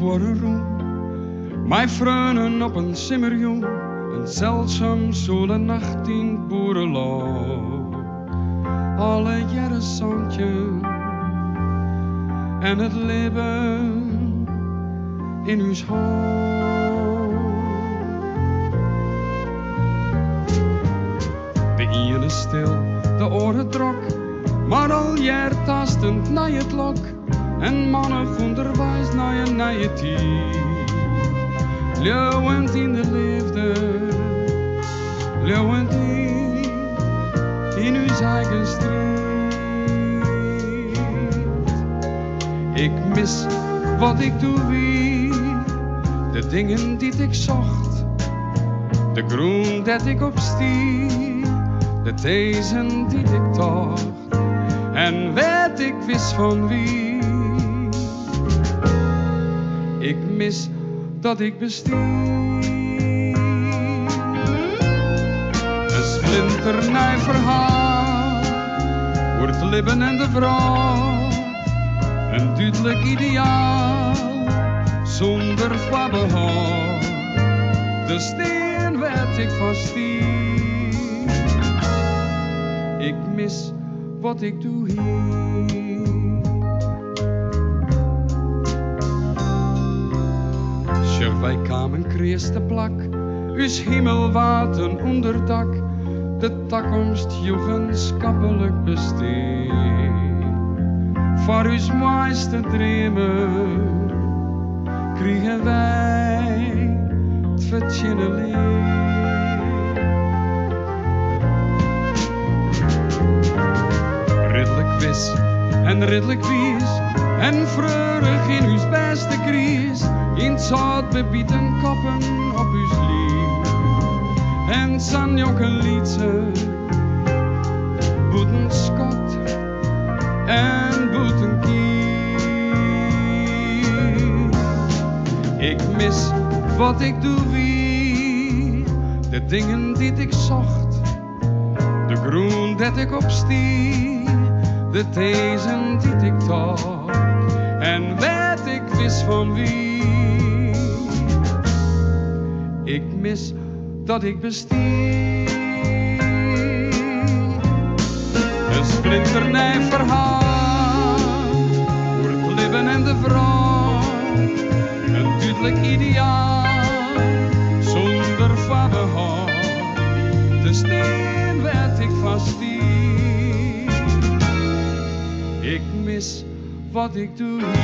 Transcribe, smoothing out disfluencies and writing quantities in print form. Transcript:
worden roem. Mijn vrienden op een simmerjoen, een zeldzaam zoele nacht in boerenland. Alle jaren zandje en het leven in uw hand. De ene stil, de oren drok, maar al jaar tastend naar het lok. En mannen onderwijs naar je tijd. Leeuwend in de liefde, leeuwend in uw eigen strijd. Ik mis wat ik doe wie, de dingen die ik zocht, de groen dat ik opstier, de thezen die ik dacht, en weet ik wist van wie. Ik mis dat ik bestier. Een splinternieuw verhaal voor het leven en de vrouw. Een duidelijk ideaal zonder voorbehoud. De steen werd ik van stier. Ik mis wat ik doe hier. Wij kwamen kreeg de plak, us hemelwaten onderdak, de toekomst jugendschappelijk besteen. Voor us mooiste dromen kregen wij het verdiende leven. Ridderlijk wis en ridderlijk wies en vreurig in us beste kries. In zout bebieten koppen op uw lief en sanjokken liedse, boeten schot en boeten kies. Ik mis wat ik doe wie, de dingen die ik zocht, de groen dat ik opstier, de thezen die ik dacht, en weet ik wist van wie. Ik mis dat ik bestier. Een splinternieuw verhaal voor het leven en de vrouw. Een duidelijk ideaal zonder voorbehoud. De steen werd ik van stier. Ik mis wat ik doe hier.